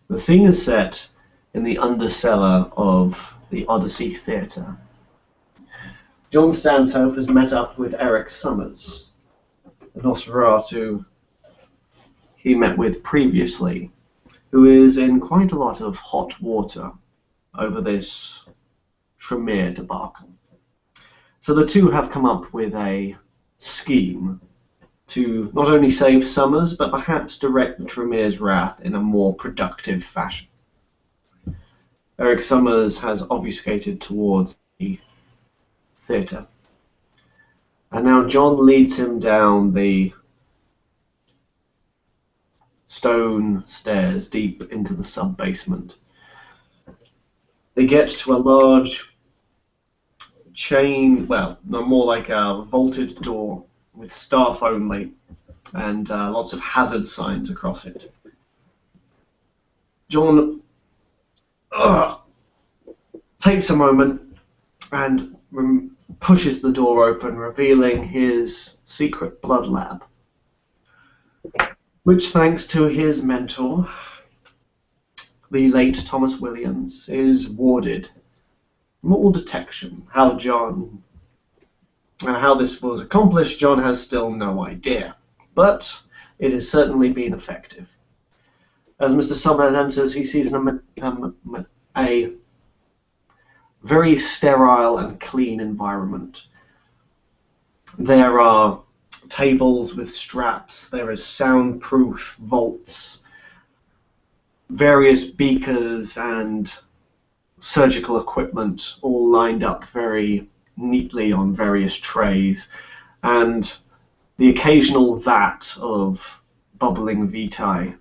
The scene is set in the undercellar of the Odyssey Theatre. John Stanhope has met up with Eric Summers, the Nosferatu he met with previously, who is in quite a lot of hot water over this Tremere debacle. So the two have come up with a scheme to not only save Summers, but perhaps direct the Tremere's wrath in a more productive fashion. Eric Summers has obfuscated towards the theatre, and now John leads him down the stone stairs deep into the sub-basement. They get to a large chain, well, no more like a vaulted door with staff only and lots of hazard signs across it. John takes a moment and pushes the door open, revealing his secret blood lab, which, thanks to his mentor, the late Thomas Williams, is warded from all detection. How this was accomplished, John has still no idea, but it has certainly been effective. As Mr. Summers enters, he sees a very sterile and clean environment. There are tables with straps, there is soundproof vaults, various beakers and surgical equipment all lined up very neatly on various trays, and the occasional vat of bubbling vitae.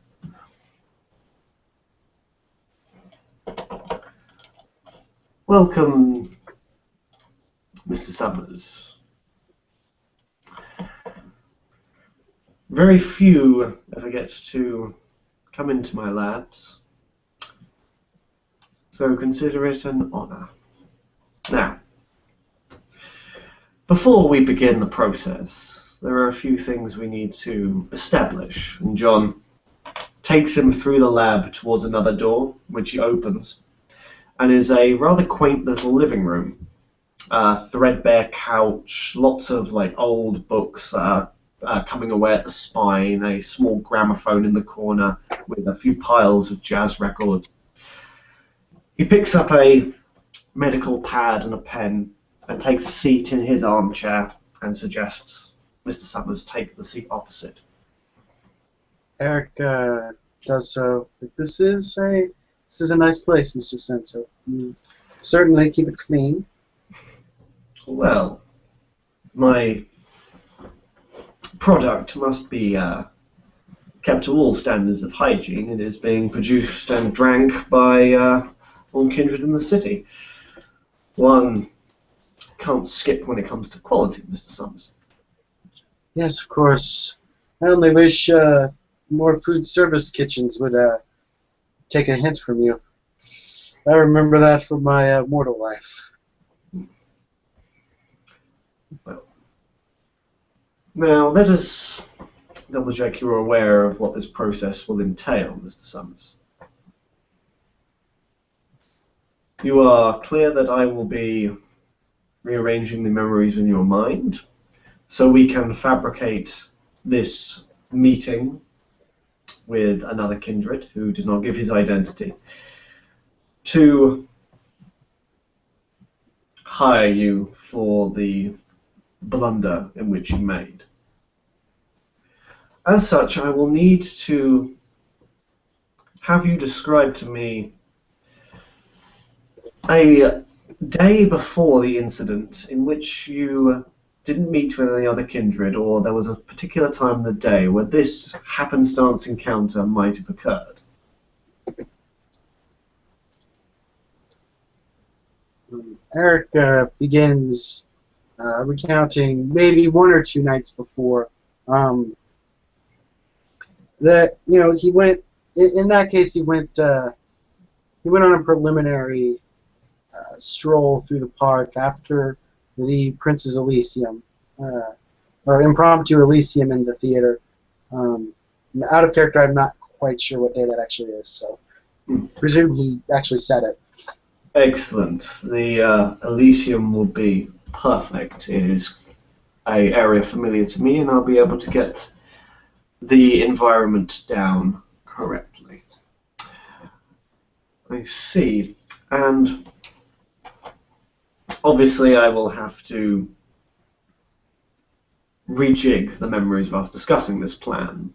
Welcome, Mr. Summers. Very few ever get to come into my labs, so consider it an honor. Now, before we begin the process, there are a few things we need to establish, and John takes him through the lab towards another door, which he opens, and is a rather quaint little living room. Threadbare couch, lots of old books coming away at the spine, a small gramophone in the corner with a few piles of jazz records. He picks up a medical pad and a pen and takes a seat in his armchair and suggests Mr. Summers take the seat opposite. Eric does so. This is a nice place, Mr. Senso. You certainly keep it clean. Well, my product must be kept to all standards of hygiene. It is being produced and drank by all kindred in the city. One can't skip when it comes to quality, Mr. Summers. Yes, of course. I only wish more food service kitchens would take a hint from you. I remember that from my mortal life. Well, now let us double check you're aware of what this process will entail, Mr. Summers. You are clear that I will be rearranging the memories in your mind so we can fabricate this meeting with another kindred who did not give his identity to hire you for the blunder in which you made. As such, I will need to have you describe to me a day before the incident in which you didn't meet with any other kindred, or there was a particular time in the day where this happenstance encounter might have occurred. Eric begins recounting maybe one or two nights before that he went. In that case, he went on a preliminary stroll through the park after the Prince's Elysium, or impromptu Elysium in the theater. Out of character, I'm not quite sure what day that actually is. So, Presume he actually said it. Excellent. The Elysium will be perfect. It is an area familiar to me, and I'll be able to get the environment down correctly. I see. And obviously I will have to rejig the memories of us discussing this plan.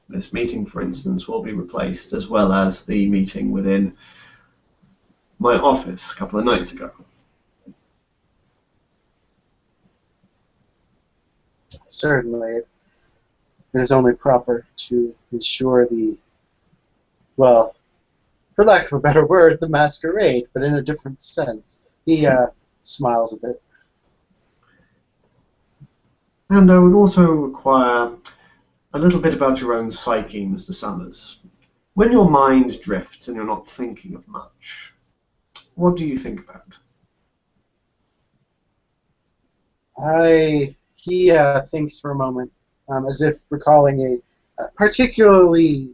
This meeting, for instance, will be replaced, as well as the meeting within my office a couple of nights ago. Certainly, it is only proper to ensure well, for lack of a better word, the masquerade, but in a different sense. He smiles a bit. And I would also require a little bit about your own psyche, Mr. Summers. When your mind drifts and you're not thinking of much, what do you think about? He thinks for a moment, as if recalling a particularly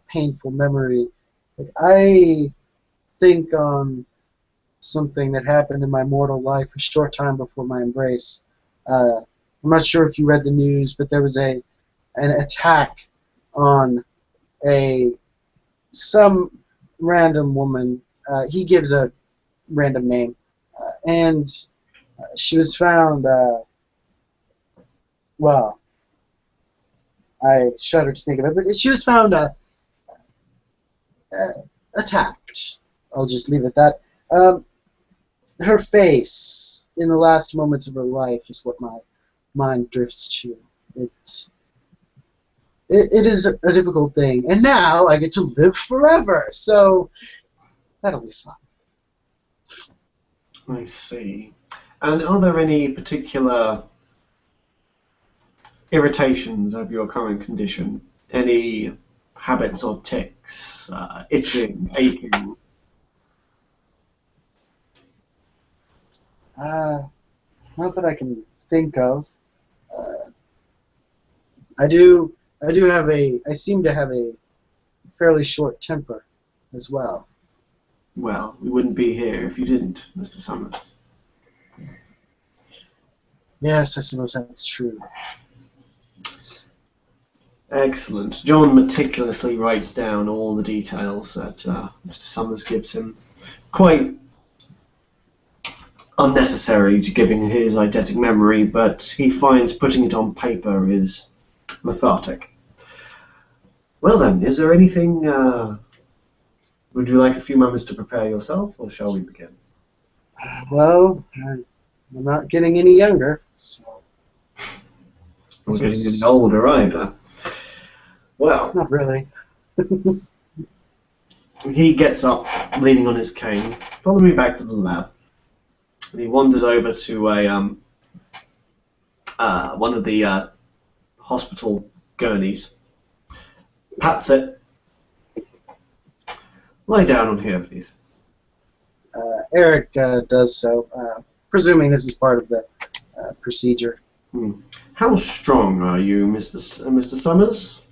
painful memory. Like, I think on something that happened in my mortal life a short time before my embrace. I'm not sure if you read the news, but there was an attack on some random woman. He gives a random name, and she was found. Well, I shudder to think of it, but she was found attacked. I'll just leave it at that. Her face in the last moments of her life is what my mind drifts to. It is a difficult thing, and now I get to live forever, so that'll be fun. I see. And are there any particular irritations of your current condition? Any habits or tics? Itching, aching? Not that I can think of. I seem to have a fairly short temper as well. Well, we wouldn't be here if you didn't, Mr. Summers. Yes, I suppose that's true. Excellent. John meticulously writes down all the details that Mr. Summers gives him. Quite unnecessary to giving his eidetic memory, but he finds putting it on paper is lethargic. Well then, is there anything... would you like a few moments to prepare yourself, or shall we begin? Well, I'm not getting any younger, so... We're getting any older either. Well... Not really. He gets up, leaning on his cane. Follow me back to the lab. And he wanders over to one of the hospital gurneys, pats it. Lie down on here, please. Eric does so, presuming this is part of the procedure. How strong are you, Mr. Summers?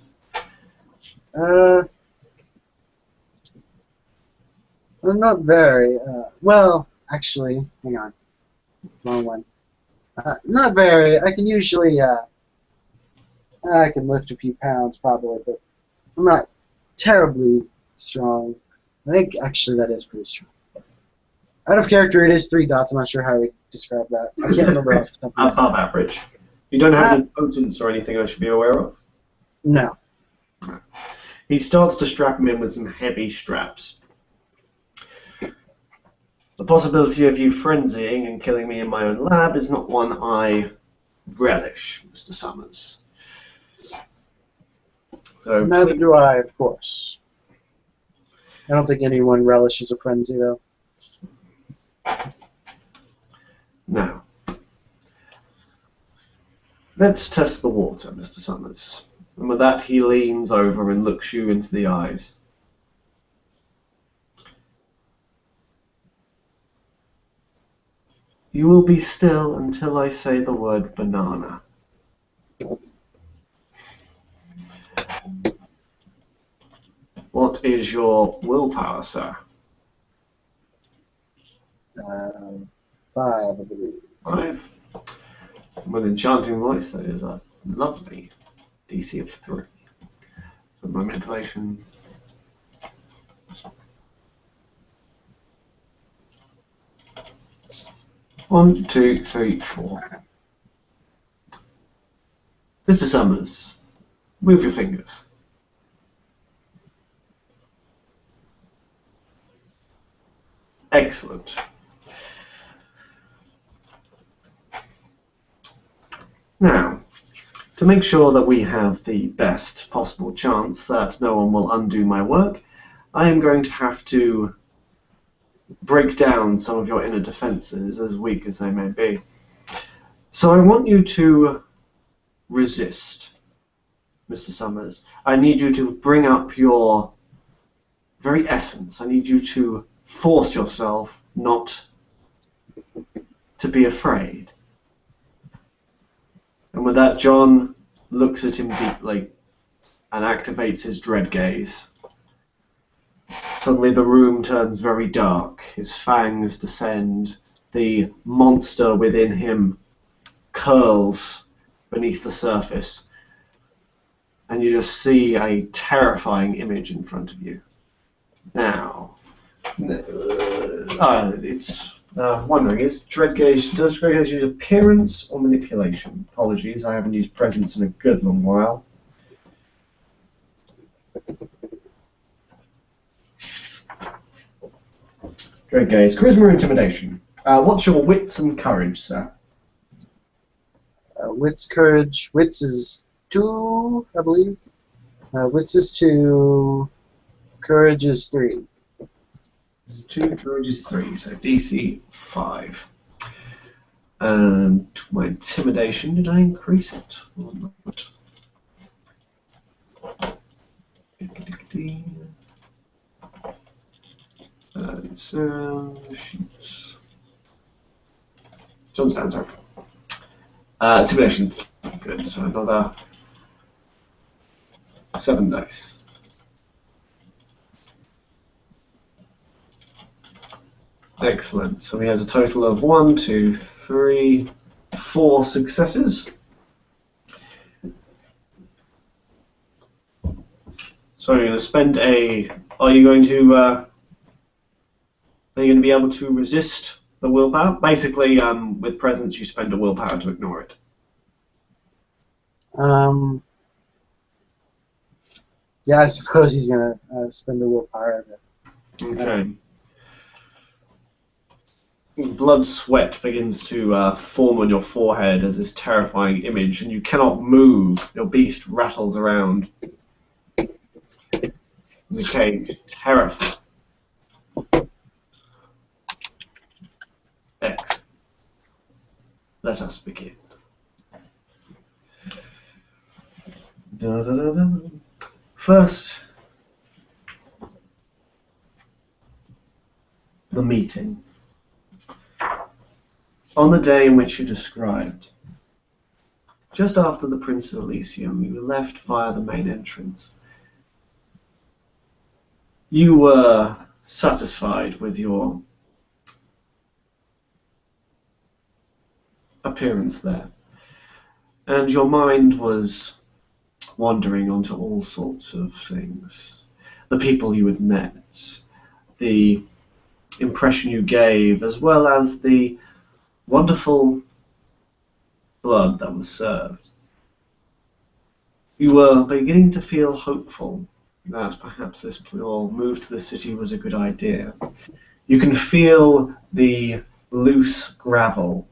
Not very. Well, actually, hang on. Wrong one. Not very. I can usually, I can lift a few pounds probably, but I'm not terribly strong. I think actually that is pretty strong. Out of character, it is 3 dots. I'm not sure how we describe that. I can't remember. It's above average. You don't have any potence or anything I should be aware of? No. He starts to strap him in with some heavy straps. The possibility of you frenzying and killing me in my own lab is not one I relish, Mr. Summers. So neither do I, of course. I don't think anyone relishes a frenzy, though. Now, let's test the water, Mr. Summers. And with that, he leans over and looks you into the eyes. You will be still until I say the word banana. What is your willpower, sir? 5, I believe. 5. With enchanting voice, that is a lovely DC of 3. For my manipulation. 1, 2, 3, 4. Mr. Summers, move your fingers. Excellent. Now, to make sure that we have the best possible chance that no one will undo my work, I am going to have to break down some of your inner defenses, as weak as they may be. So I want you to resist, Mr. Summers. I need you to bring up your very essence. I need you to force yourself not to be afraid. And with that, John looks at him deeply and activates his dread gaze. Suddenly the room turns very dark. His fangs descend. The monster within him curls beneath the surface. And you just see a terrifying image in front of you. Now, it's wondering, does dread gaze use appearance or manipulation? Apologies, I haven't used presence in a good long while. Dread gaze, charisma or intimidation? What's your wits and courage, sir? Wits, courage. Wits is 2, I believe. Wits is 2. Courage is 3. 2, courage is 3, so DC 5. And my intimidation, did I increase it or not? Sheets. John stands up. Intimidation, good, so another 7 dice. Excellent. So he has a total of 1, 2, 3, 4 successes. So you're going to spend a. Are you going to be able to resist the willpower? Basically, with presence, you spend a willpower to ignore it. Yeah, I suppose he's gonna spend a willpower. Okay. Blood sweat begins to form on your forehead as this terrifying image, and you cannot move. Your beast rattles around in the cage, terrified. Excellent. Let us begin. Da, da, da, da. First, the meeting. On the day in which you described, just after the Prince of Elysium, you left via the main entrance. You were satisfied with your appearance there, and your mind was wandering onto all sorts of things. The people you had met, the impression you gave, as well as the wonderful blood that was served. You were beginning to feel hopeful that perhaps this move to the city was a good idea. You can feel the loose gravel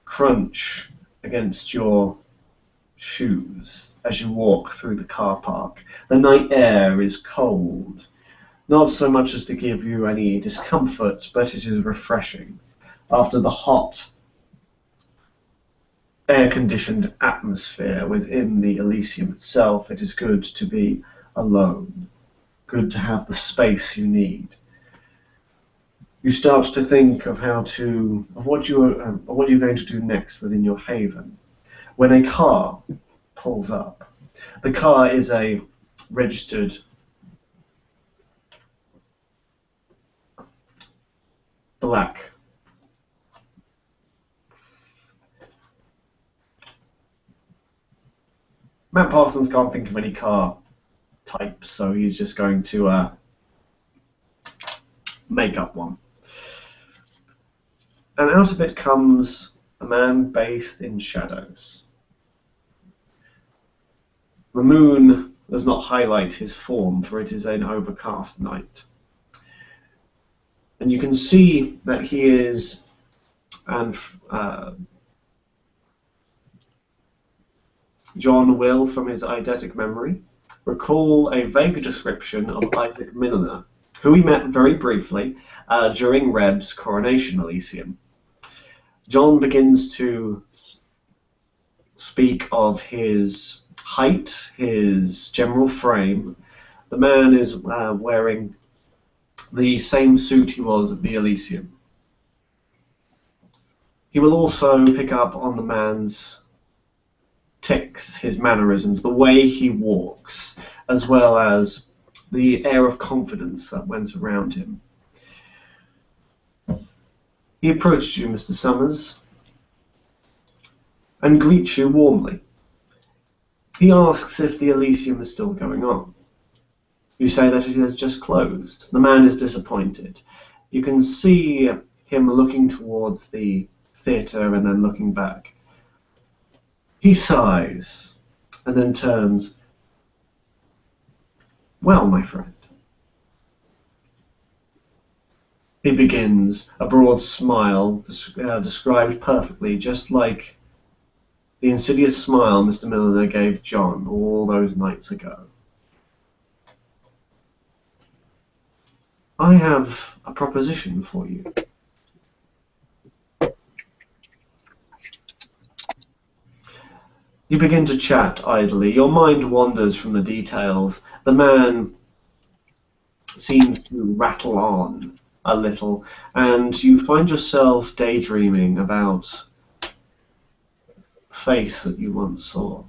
crunch against your shoes as you walk through the car park. The night air is cold, not so much as to give you any discomfort, but it is refreshing. After the hot, air-conditioned atmosphere within the Elysium itself, it is good to be alone, good to have the space you need. You start to think of what you're going to do next within your haven. When a car pulls up, the car is a registered black. Matt Parsons can't think of any car types, so he's just going to make up one. And out of it comes a man bathed in shadows. The moon does not highlight his form, for it is an overcast night. And you can see that he is, and John will, from his eidetic memory, recall a vague description of Isaac Milner, who he met very briefly during Reb's Coronation Elysium. John begins to speak of his height, his general frame. The man is wearing the same suit he was at the Elysium. He will also pick up on the man's tics, his mannerisms, the way he walks, as well as the air of confidence that went around him. He approached you, Mr. Summers, and greets you warmly. He asks if the Elysium is still going on. You say that it has just closed. The man is disappointed. You can see him looking towards the theatre and then looking back. He sighs and then turns. Well, my friend. He begins, a broad smile described perfectly, just like the insidious smile Mr. Milner gave John all those nights ago. I have a proposition for you. You begin to chat idly. Your mind wanders from the details. The man seems to rattle on a little, and you find yourself daydreaming about the face that you once saw.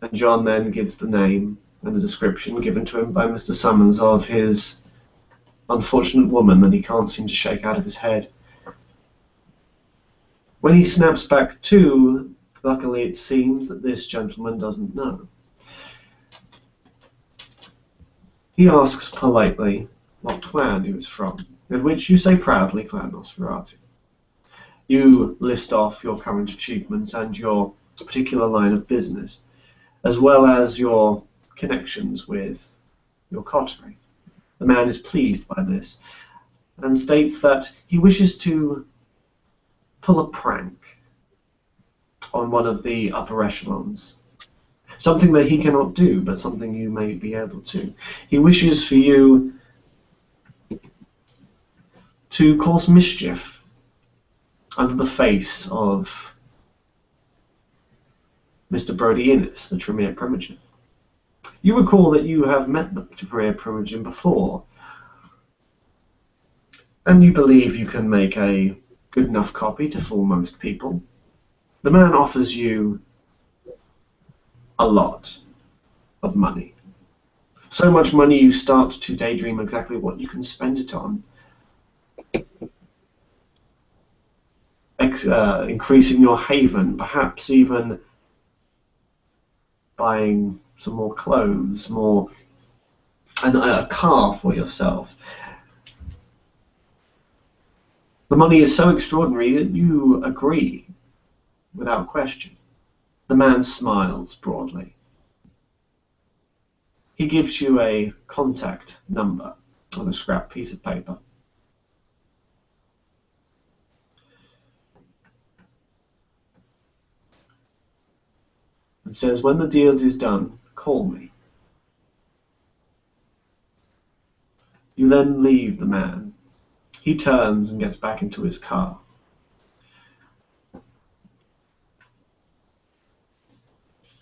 And John then gives the name and the description given to him by Mr. Summers of his unfortunate woman that he can't seem to shake out of his head. When he snaps back to, luckily it seems that this gentleman doesn't know. He asks politely what clan he was from, at which you say proudly, Clan Nosferatu. You list off your current achievements and your particular line of business, as well as your connections with your coterie. The man is pleased by this, and states that he wishes to pull a prank on one of the upper echelons. Something that he cannot do, but something you may be able to. He wishes for you to cause mischief under the face of Mr. Brody Innes, the Tremere Primogen. You recall that you have met the Tremere Primogen before, and you believe you can make a good enough copy to fool most people. The man offers you a lot of money. So much money you start to daydream exactly what you can spend it on. Increasing your haven, perhaps even buying some more clothes, and a car for yourself. The money is so extraordinary that you agree without question. The man smiles broadly. He gives you a contact number on a scrap piece of paper. And says, when the deal is done, call me. You then leave the man. He turns and gets back into his car.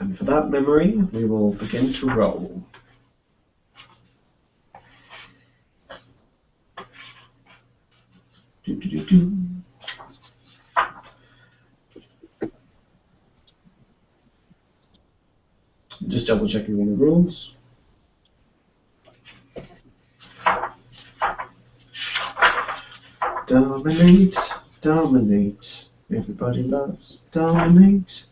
And for that memory, we will begin to roll. Just double checking on the rules. Dominate, dominate. Everybody loves dominate.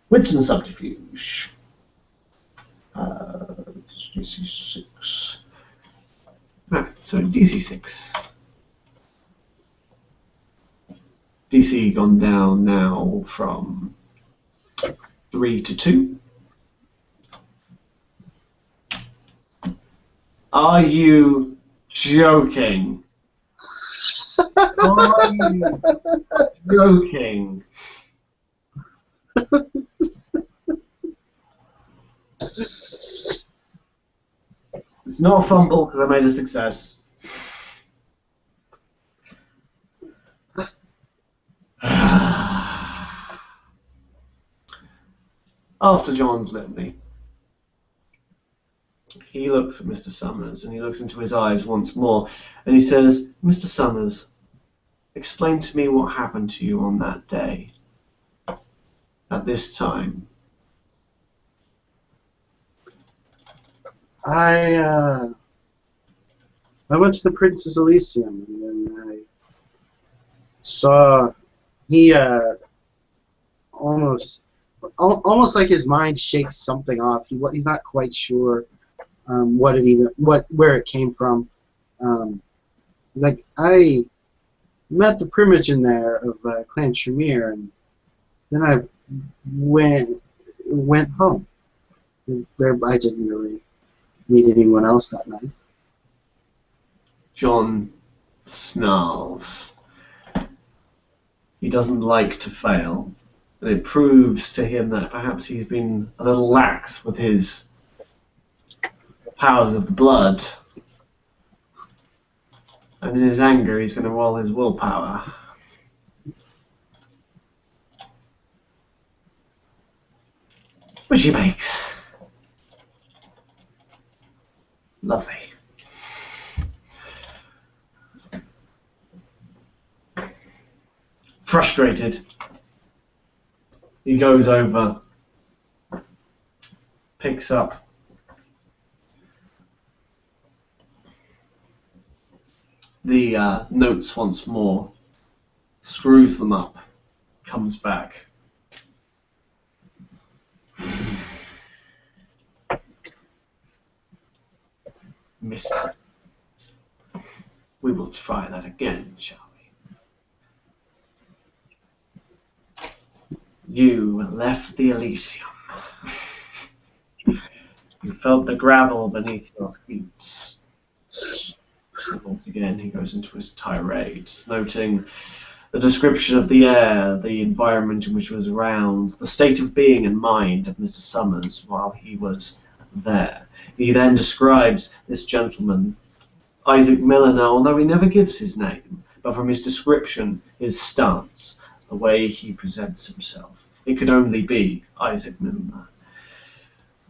Wits and subterfuge. DC6. Right, so DC6. DC gone down now from 3 to 2. Are you joking? Are you joking? It's not a fumble because I made a success. After John's litany, he looks at Mr. Summers and he looks into his eyes once more and he says, Mr. Summers, explain to me what happened to you on that day, at this time. I went to the Princess Elysium and then I saw he almost like his mind shakes something off. He's not quite sure where it came from. He's like, I met the Primogen there of Clan Tremere, and then I went home. There, I didn't really meet anyone else that night. John snarls. He doesn't like to fail, and it proves to him that perhaps he's been a little lax with his powers of the blood, and in his anger he's going to roll his willpower. Which he makes. Lovely. Frustrated, he goes over, picks up the notes once more, screws them up, comes back. Misty, we will try that again, shall we? You left the Elysium. You felt the gravel beneath your feet. And once again, he goes into his tirade, noting the description of the air, the environment in which it was around, the state of being and mind of Mr. Summers while he was there. He then describes this gentleman, Isaac Miller, now, although he never gives his name, but from his description, his stance, the way he presents himself, it could only be Isaac Miller.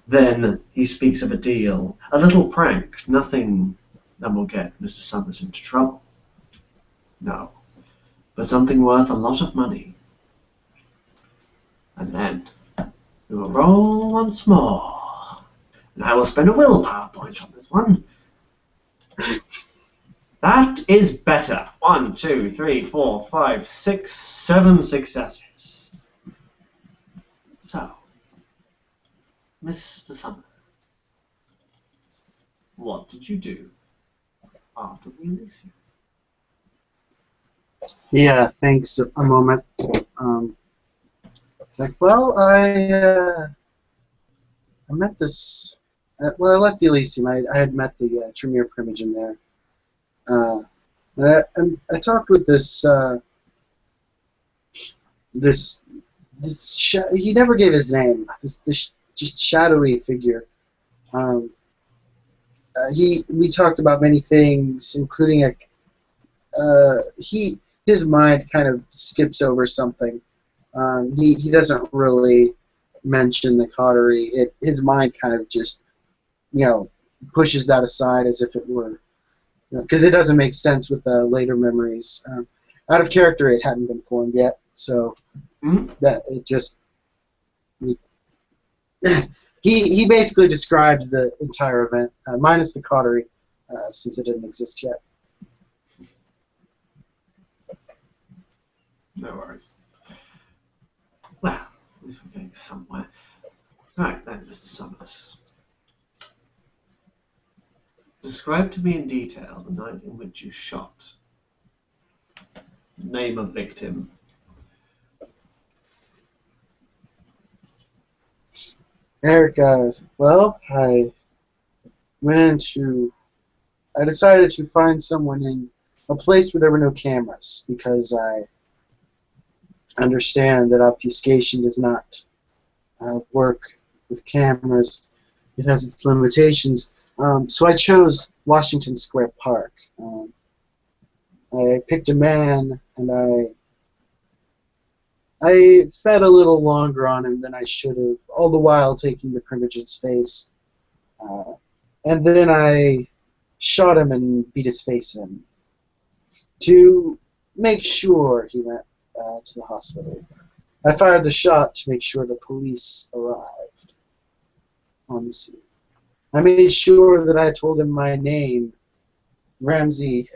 Then he speaks of a deal, a little prank, nothing that will get Mr. Summers into trouble. No, but something worth a lot of money. And then we will roll once more. And I will spend a willpower point on this one. That is better. 1, 2, 3, 4, 5, 6, 7 successes. So, Mr. Summers, what did you do after the Elysium? Yeah, thanks. A moment. It's like, well, I met this. Well, I left the Elysium. I had met the Tremere Primogen there. And I talked with this. He never gave his name. This just shadowy figure. We talked about many things, including his mind kind of skips over something. He doesn't really mention the cautery. His mind kind of just, pushes that aside as if it were, because it doesn't make sense with the later memories. Out of character, it hadn't been formed yet, so that it just. He basically describes the entire event, minus the cautery, since it didn't exist yet. No worries. Well, at least we're getting somewhere. Right then, Mr. Summers. Describe to me in detail the night in which you shot. Name a victim. Eric, well, I decided to find someone in a place where there were no cameras because I understand that obfuscation does not work with cameras. It has its limitations. So I chose Washington Square Park. I picked a man, and I fed a little longer on him than I should have, all the while taking the privilege's face. And then I shot him and beat his face in to make sure he went to the hospital. I fired the shot to make sure the police arrived on the scene. I made sure that I told him my name, Ramsey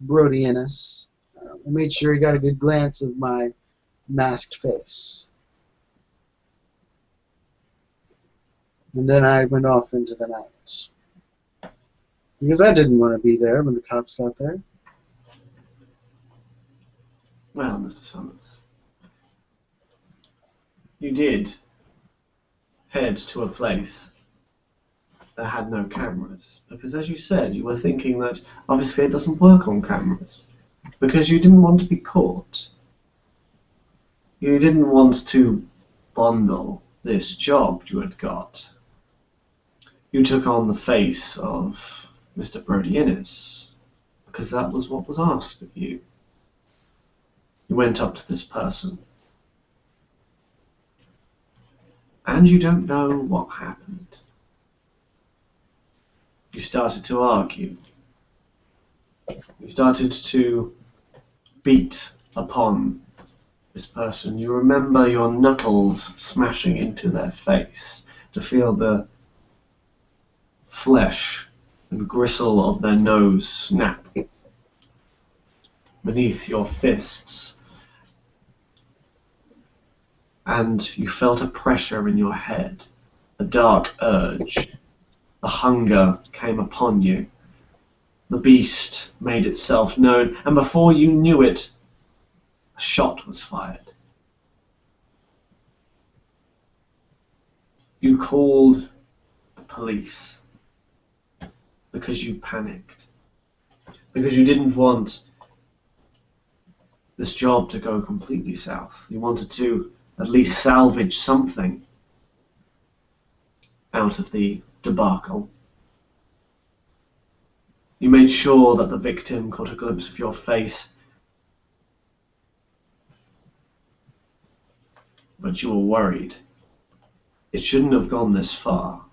Brodianus. I made sure he got a good glance of my masked face. And then I went off into the night. Because I didn't want to be there when the cops got there. Well, Mr. Summers, you did head to a place that had no cameras. Because as you said, you were thinking that obviously it doesn't work on cameras. Because you didn't want to be caught. You didn't want to bundle this job you had got. You took on the face of Mr. Brodianus because that was what was asked of you. You went up to this person. And you don't know what happened. You started to argue. You started to beat upon this person. You remember your knuckles smashing into their face to feel the flesh and gristle of their nose snap beneath your fists. And you felt a pressure in your head, a dark urge. The hunger came upon you. The beast made itself known, and before you knew it, a shot was fired. You called the police because you panicked, because you didn't want this job to go completely south. You wanted to at least salvage something out of the debacle. You made sure that the victim caught a glimpse of your face, but you were worried. It shouldn't have gone this far.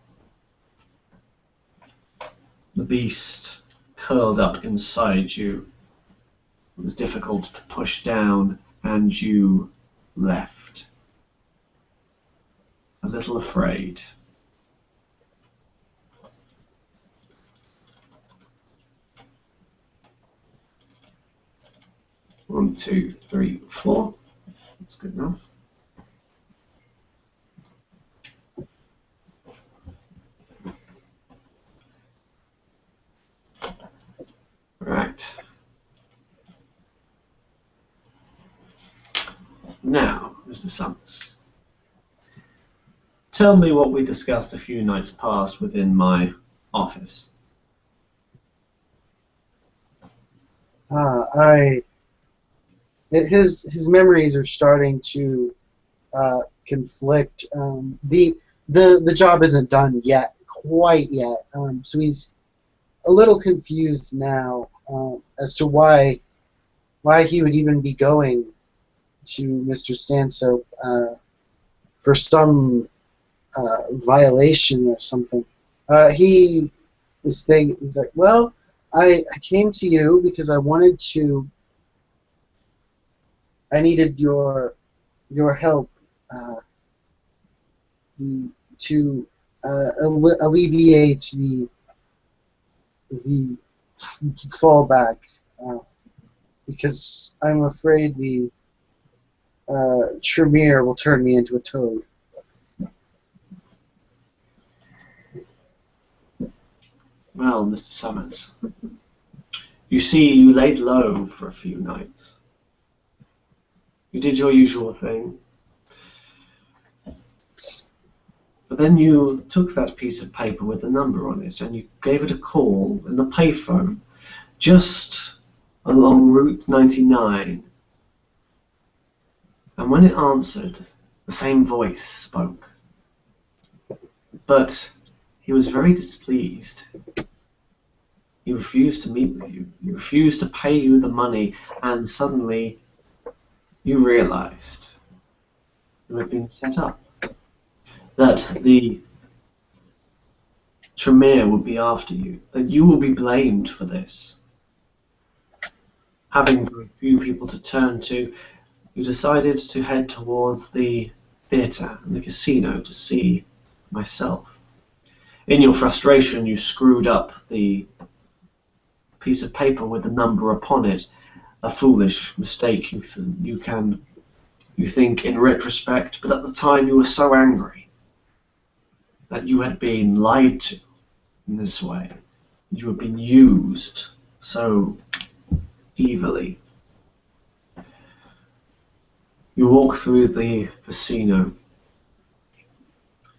The beast curled up inside you. It was difficult to push down, and you left. A little afraid. One, two, three, four. That's good enough. Right. Now, Mr. Summers, tell me what we discussed a few nights past within my office. His memories are starting to conflict. The job isn't done yet, quite yet. So he's a little confused now as to why he would even be going to Mr. Stansope for some violation or something. He's like, well, I came to you because I needed your help to alleviate the fallback. because I'm afraid the Tremere will turn me into a toad. Well, Mr. Summers, you see, you laid low for a few nights. You did your usual thing. But then you took that piece of paper with the number on it and you gave it a call in the payphone just along Route 99. And when it answered, the same voice spoke. But he was very displeased. He refused to meet with you. He refused to pay you the money, and suddenly you realized you had been set up. That the Tremere would be after you, that you will be blamed for this. Having very few people to turn to, you decided to head towards the theatre and the casino to see myself. In your frustration, you screwed up the piece of paper with the number upon it, a foolish mistake you think in retrospect, but at the time you were so angry that you had been lied to in this way. You had been used so evilly. You walk through the casino.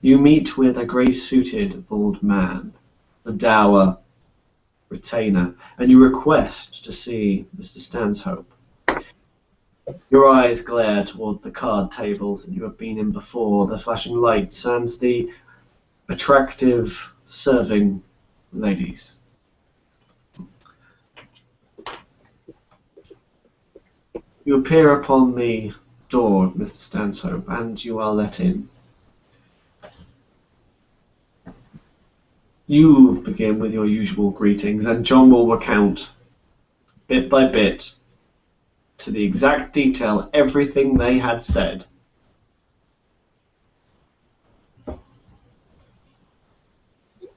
You meet with a grey-suited bald man, a dour retainer, and you request to see Mr. Stanhope. Your eyes glare toward the card tables that you have been in before, the flashing lights, and the attractive serving ladies. You appear upon the door of Mr. Stanhope, and you are let in. You begin with your usual greetings, and John will recount, bit by bit, to the exact detail, everything they had said.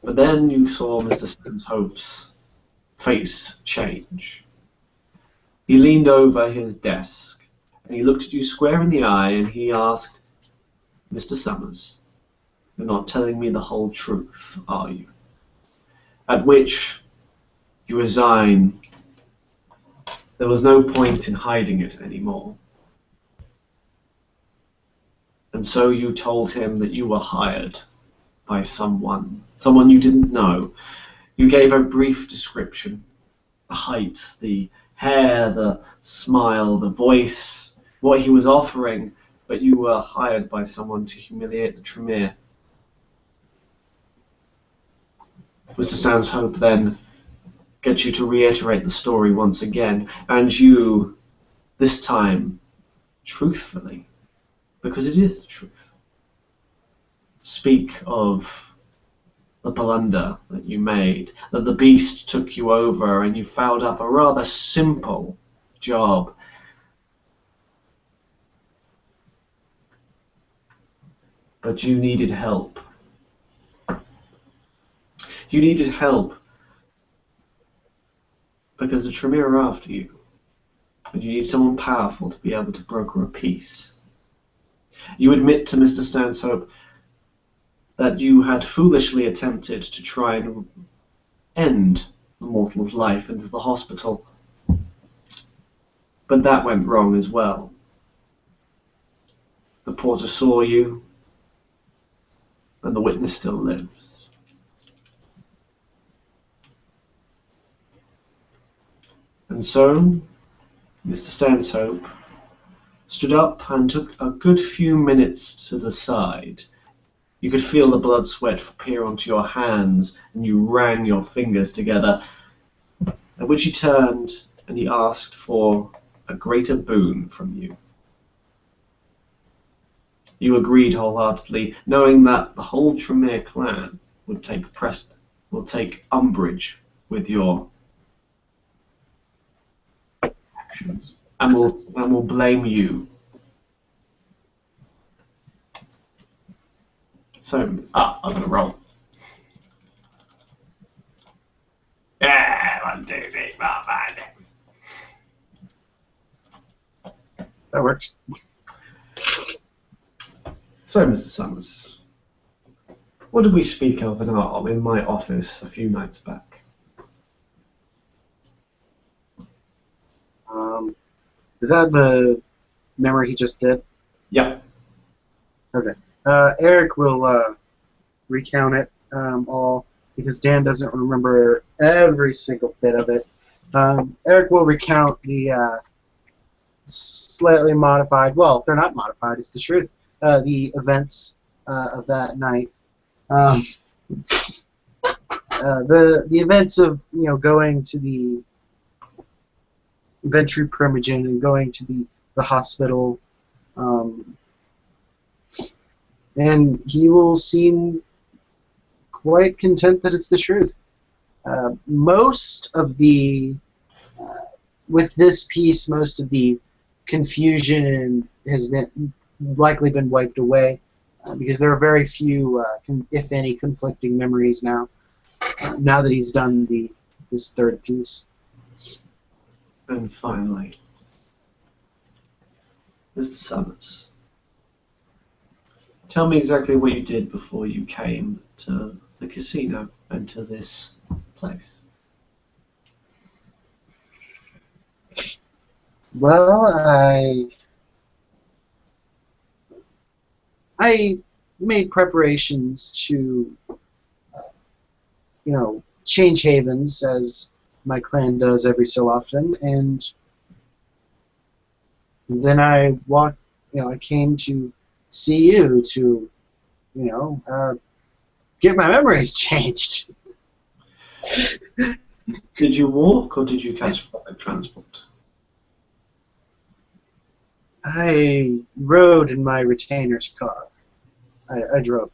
But then you saw Mr. Stanhope's face change. He leaned over his desk, and he looked at you square in the eye, and he asked, "Mr. Summers, you're not telling me the whole truth, are you?" At which you resign. There was no point in hiding it anymore. And so you told him that you were hired by someone you didn't know. You gave a brief description, the height, the hair, the smile, the voice, what he was offering, but you were hired by someone to humiliate the Tremere. Mr. Stanhope then gets you to reiterate the story once again, and you, this time, truthfully, because it is the truth, speak of the blunder that you made, that the beast took you over and you fouled up a rather simple job. But you needed help. You needed help because the Tremere are after you. And you need someone powerful to be able to broker a peace. You admit to Mr. Stanhope that you had foolishly attempted to try and end the mortal's life into the hospital. But that went wrong as well. The porter saw you, and the witness still lives. And so, Mr. Stanhope stood up and took a good few minutes to the side. You could feel the blood sweat appear onto your hands, and you wrung your fingers together. At which he turned and he asked for a greater boon from you. You agreed wholeheartedly, knowing that the whole Tremere clan would take umbrage with your actions, and will blame you. So, I'm gonna roll. Yeah, 1, 2, 3, 4, 5, 6. That works. So, Mr. Summers, what did we speak of in my office a few nights back? Is that the memory he just did? Yep. Okay. Eric will recount it all because Dan doesn't remember every single bit of it. Eric will recount the slightly modified, well, they're not modified, it's the truth, the events of that night. The events of going to the Ventry Primogen and going to the hospital, and he will seem quite content that it's the truth. Most of the with this piece, most of the confusion has been likely been wiped away because there are very few, if any, conflicting memories now. Now that he's done this third piece. And finally, Mr. Summers, tell me exactly what you did before you came to the casino and to this place. Well, I made preparations to, change havens as my clan does every so often, and then I came to see you to, get my memories changed. Did you walk or did you catch public transport? I rode in my retainer's car. I drove.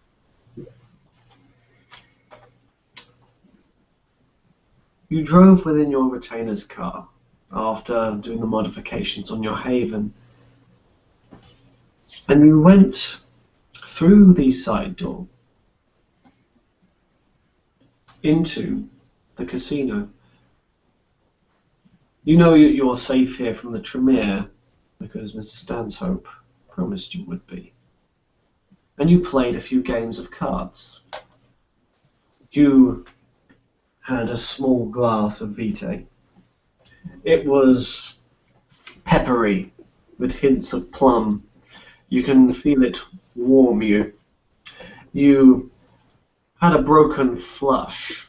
You drove within your retainer's car after doing the modifications on your haven, and you went through the side door into the casino. You know you're safe here from the Tremere because Mr. Stanhope promised you would be. And you played a few games of cards. You had a small glass of Vitae. It was peppery with hints of plum. You can feel it warm you. You had a broken flush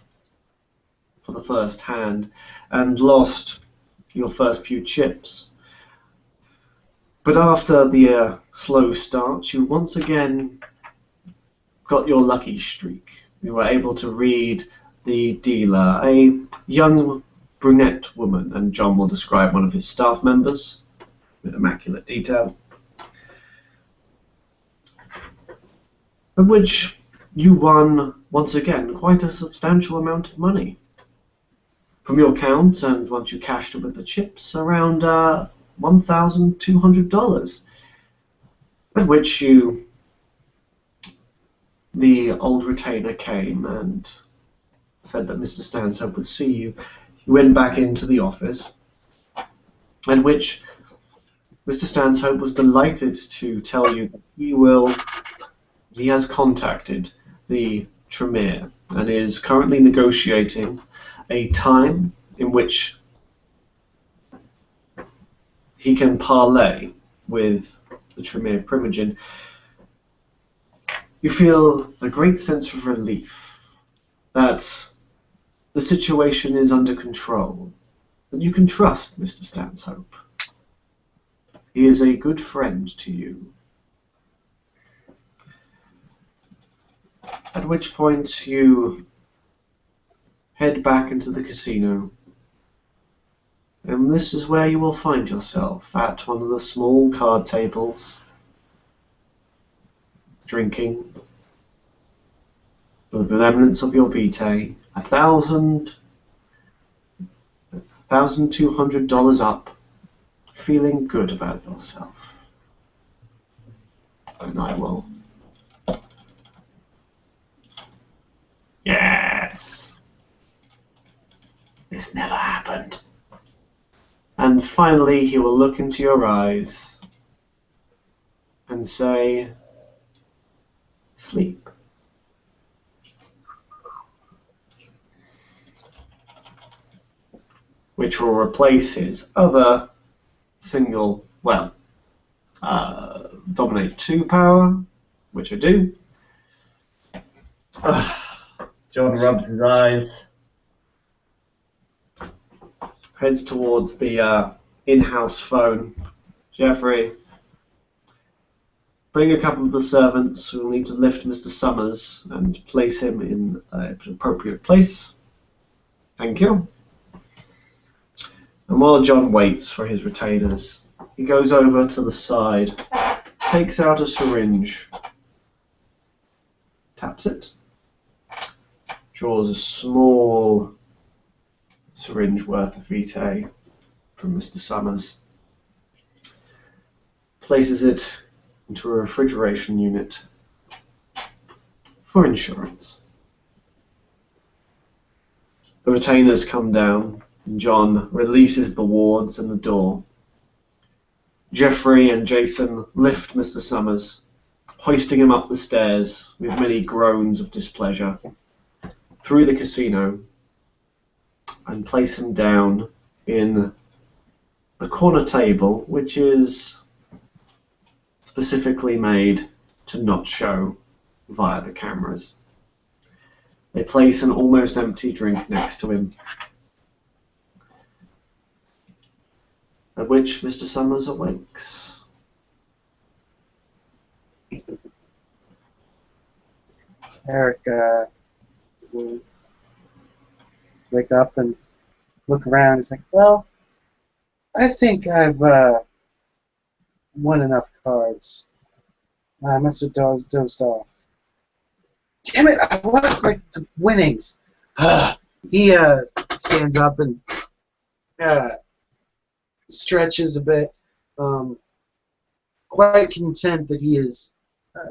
for the first hand and lost your first few chips. But after the slow start, you once again got your lucky streak. You were able to read the dealer, a young brunette woman, and John will describe one of his staff members with immaculate detail, of which you won, once again, quite a substantial amount of money. From your count, and once you cashed it with the chips, around $1,200, at which the old retainer came and said that Mr. Stanhope would see you. You went back into the office, at which Mr. Stanhope was delighted to tell you that he has contacted the Tremere and is currently negotiating a time in which he can parlay with the Tremere Primogen. You feel a great sense of relief that the situation is under control, that you can trust Mr. Stanhope. He is a good friend to you. At which point you head back into the casino, and this is where you will find yourself, at one of the small card tables, drinking, with the remnants of your vitae, $1,200 up, feeling good about yourself. And I will. Yes. This never happened. And finally, he will look into your eyes and say, sleep. Which will replace his other single, well, dominate 2 power, which I do. John rubs his eyes, heads towards the in-house phone. Jeffrey, bring a couple of the servants. We'll need to lift Mr. Summers and place him in an appropriate place. Thank you. And while John waits for his retainers, he goes over to the side, takes out a syringe, taps it, draws a small syringe worth of Vitae from Mr. Summers, places it into a refrigeration unit for insurance. The retainers come down, and John releases the wards and the door. Jeffrey and Jason lift Mr. Summers, hoisting him up the stairs with many groans of displeasure, through the casino, and place him down in the corner table, which is specifically made to not show via the cameras. They place an almost empty drink next to him, at which Mr. Summers awakes. Eric will wake up and look around. He's like, well, I think I've won enough cards. I must have dozed off. Damn it, I lost like the winnings. He stands up and stretches a bit, quite content that he has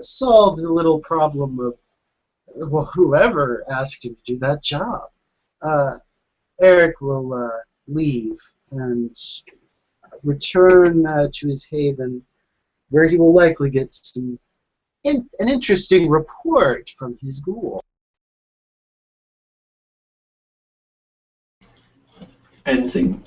solved the little problem of, well, whoever asked him to do that job. Eric will leave and return to his haven, where he will likely get an interesting report from his ghoul. End scene.